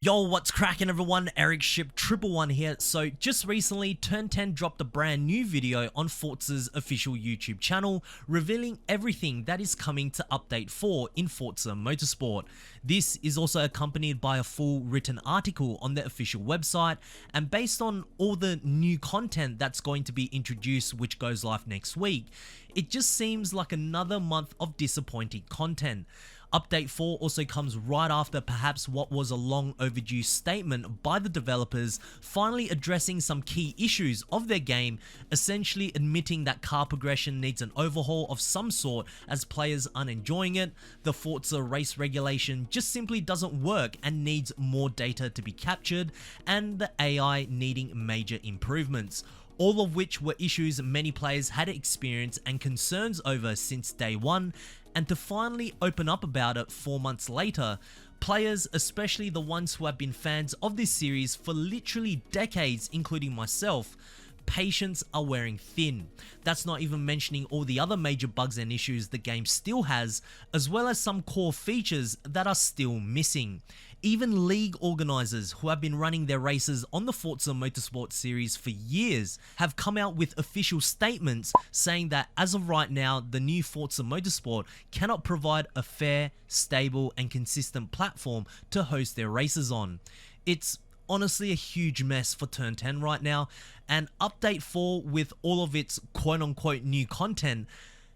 Yo, what's cracking everyone? Ericship 111 here. So just recently, Turn 10 dropped a brand new video on Forza's official YouTube channel, revealing everything that is coming to Update 4 in Forza Motorsport. This is also accompanied by a full written article on their official website, and based on all the new content that's going to be introduced, which goes live next week, it just seems like another month of disappointing content. Update 4 also comes right after perhaps what was a long overdue statement by the developers finally addressing some key issues of their game, essentially admitting that car progression needs an overhaul of some sort as players aren't enjoying it, the Forza race regulation just simply doesn't work and needs more data to be captured, and the AI needing major improvements. All of which were issues many players had experienced and concerns over since day one, and to finally open up about it 4 months later, players, especially the ones who have been fans of this series for literally decades, including myself, patience are wearing thin. That's not even mentioning all the other major bugs and issues the game still has, as well as some core features that are still missing. Even league organizers who have been running their races on the Forza Motorsport series for years have come out with official statements saying that as of right now, the new Forza Motorsport cannot provide a fair, stable and consistent platform to host their races on. It's honestly a huge mess for Turn 10 right now, and Update 4 with all of its quote-unquote new content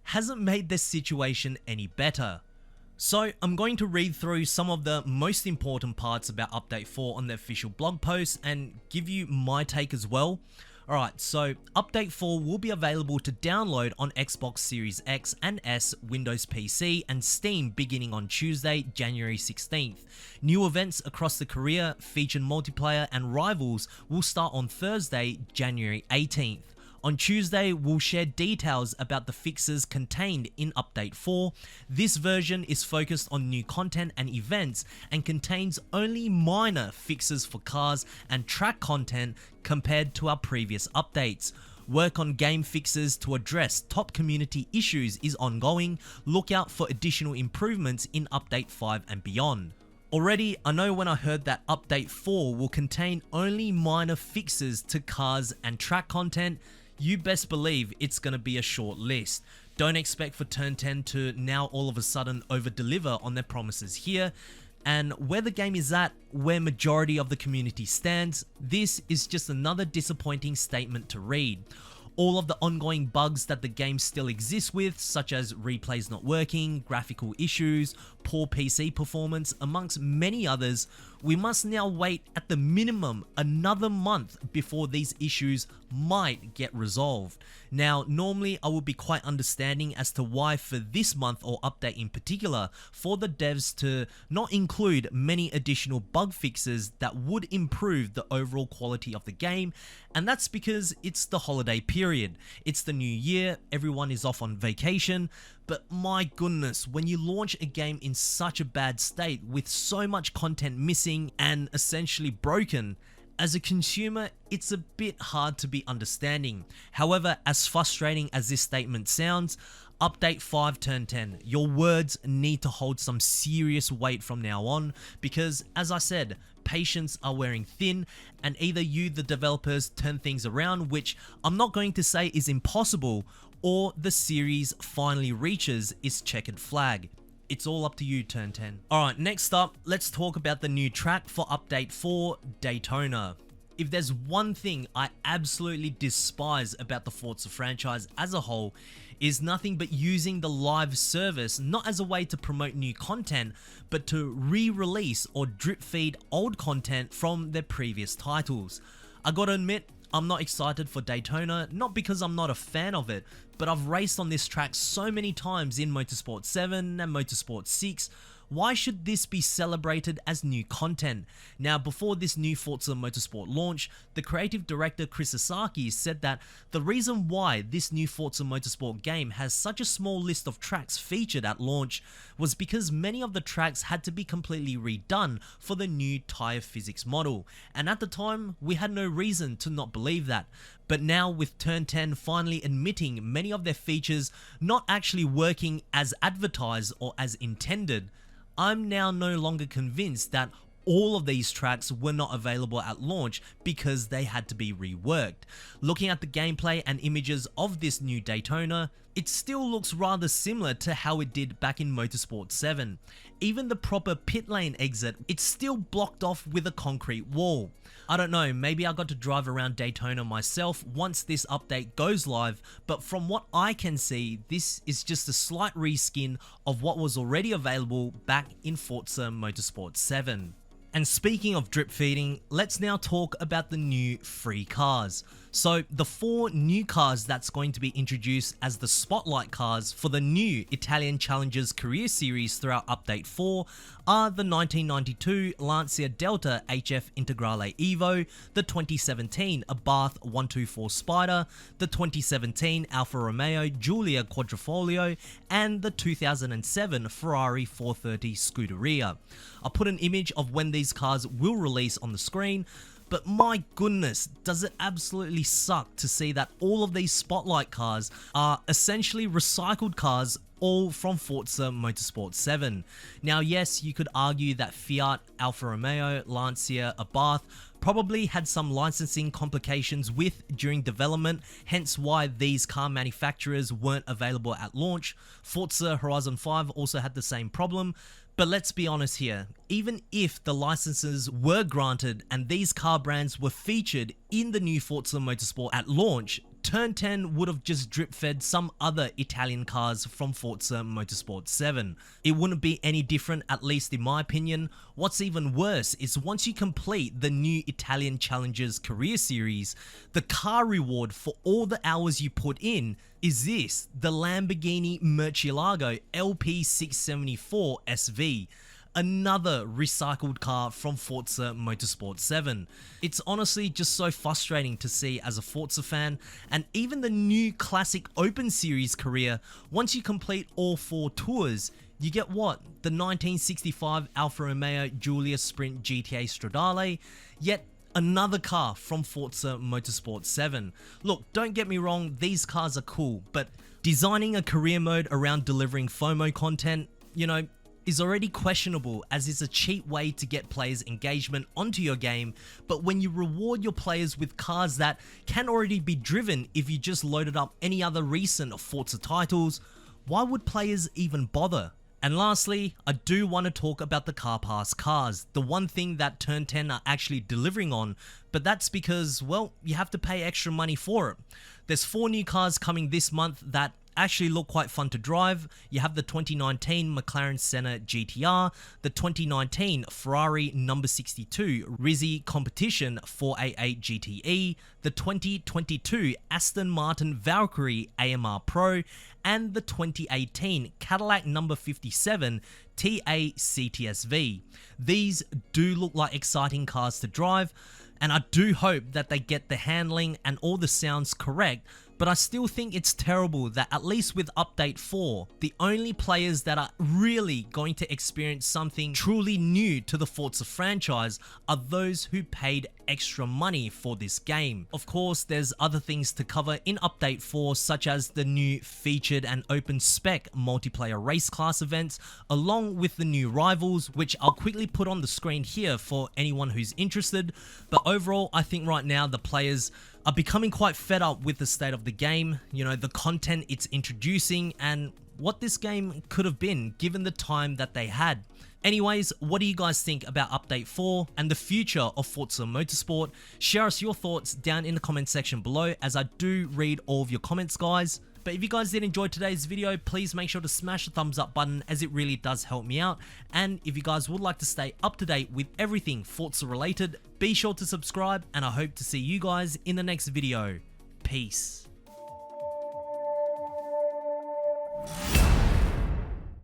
hasn't made this situation any better. So I'm going to read through some of the most important parts about Update 4 on the official blog post and give you my take as well. Alright, so Update 4 will be available to download on Xbox Series X and S, Windows PC and Steam beginning on Tuesday, January 16th. New events across the career, featured multiplayer and rivals will start on Thursday, January 18th. On Tuesday, we'll share details about the fixes contained in Update 4. This version is focused on new content and events and contains only minor fixes for cars and track content compared to our previous updates. Work on game fixes to address top community issues is ongoing. Look out for additional improvements in Update 5 and beyond. Already, I know when I heard that Update 4 will contain only minor fixes to cars and track content, you best believe it's going to be a short list. Don't expect for Turn 10 to now all of a sudden over-deliver on their promises here. And where the game is at, where majority of the community stands, this is just another disappointing statement to read. All of the ongoing bugs that the game still exists with, such as replays not working, graphical issues, poor PC performance, amongst many others, we must now wait at the minimum another month before these issues might get resolved. Now, normally I would be quite understanding as to why for this month or update in particular, for the devs to not include many additional bug fixes that would improve the overall quality of the game, and that's because it's the holiday period. It's the new year, everyone is off on vacation, but my goodness, when you launch a game in such a bad state with so much content missing and essentially broken, as a consumer, it's a bit hard to be understanding. However, as frustrating as this statement sounds, Update 5 Turn 10, your words need to hold some serious weight from now on because, as I said, patience are wearing thin, and either you, the developers, turn things around, which I'm not going to say is impossible, or the series finally reaches its checkered flag. It's all up to you, Turn 10. Alright, next up, let's talk about the new track for Update 4, Daytona. If there's one thing I absolutely despise about the Forza franchise as a whole, is nothing but using the live service not as a way to promote new content, but to re-release or drip feed old content from their previous titles. I gotta admit, I'm not excited for Daytona, not because I'm not a fan of it, but I've raced on this track so many times in Motorsport 7 and Motorsport 6. Why should this be celebrated as new content? Now, before this new Forza Motorsport launch, the creative director Chris Sasaki said that the reason why this new Forza Motorsport game has such a small list of tracks featured at launch was because many of the tracks had to be completely redone for the new tire physics model, and at the time, we had no reason to not believe that. But now with Turn 10 finally admitting many of their features not actually working as advertised or as intended, I'm now no longer convinced that all of these tracks were not available at launch because they had to be reworked. Looking at the gameplay and images of this new Daytona, it still looks rather similar to how it did back in Motorsport 7. Even the proper pit lane exit, it's still blocked off with a concrete wall. I don't know, maybe I got to drive around Daytona myself once this update goes live, but from what I can see, this is just a slight reskin of what was already available back in Forza Motorsport 7. And speaking of drip feeding, let's now talk about the new free cars. So the 4 new cars that's going to be introduced as the spotlight cars for the new Italian Challengers Career Series throughout Update 4 are the 1992 Lancia Delta HF Integrale Evo, the 2017 Abarth 124 Spider, the 2017 Alfa Romeo Giulia Quadrifoglio, and the 2007 Ferrari 430 Scuderia. I'll put an image of when these cars will release on the screen, but my goodness, does it absolutely suck to see that all of these spotlight cars are essentially recycled cars, all from Forza Motorsport 7. Now yes, you could argue that Fiat, Alfa Romeo, Lancia, Abarth probably had some licensing complications with during development, hence why these car manufacturers weren't available at launch. Forza Horizon 5 also had the same problem. But let's be honest here, even if the licenses were granted and these car brands were featured in the new Forza Motorsport at launch, Turn 10 would have just drip fed some other Italian cars from Forza Motorsport 7. It wouldn't be any different, at least in my opinion. What's even worse is once you complete the new Italian Challengers Career Series, the car reward for all the hours you put in is this, the Lamborghini Murcielago LP674 SV. Another recycled car from Forza Motorsport 7. It's honestly just so frustrating to see as a Forza fan, and even the new classic Open Series career, once you complete all 4 tours, you get what? The 1965 Alfa Romeo Giulia Sprint GTA Stradale, yet another car from Forza Motorsport 7. Look, don't get me wrong, these cars are cool, but designing a career mode around delivering FOMO content, you know, is already questionable, as it's a cheap way to get players' engagement onto your game. But when you reward your players with cars that can already be driven if you just loaded up any other recent Forza titles, why would players even bother? And lastly, I do want to talk about the Car Pass cars, the one thing that Turn 10 are actually delivering on, but that's because, well, you have to pay extra money for it. There's 4 new cars coming this month that actually look quite fun to drive. You have the 2019 McLaren Senna GTR, the 2019 Ferrari number 62 Rizzi Competition 488 GTE, the 2022 Aston Martin Valkyrie AMR Pro, and the 2018 Cadillac number 57 TA CTSV. These do look like exciting cars to drive, and I do hope that they get the handling and all the sounds correct. But I still think it's terrible that at least with Update 4, the only players that are really going to experience something truly new to the Forza franchise are those who paid extra money for this game. Of course, there's other things to cover in Update 4, such as the new featured and open spec multiplayer race class events, along with the new rivals, which I'll quickly put on the screen here for anyone who's interested. But overall, I think right now the players are becoming quite fed up with the state of the game, you know, the content it's introducing, and what this game could have been given the time that they had. Anyways, what do you guys think about Update 4 and the future of Forza Motorsport? Share us your thoughts down in the comment section below, as I do read all of your comments, guys. But if you guys did enjoy today's video, please make sure to smash the thumbs up button, as it really does help me out. And if you guys would like to stay up to date with everything Forza related, be sure to subscribe, and I hope to see you guys in the next video. Peace.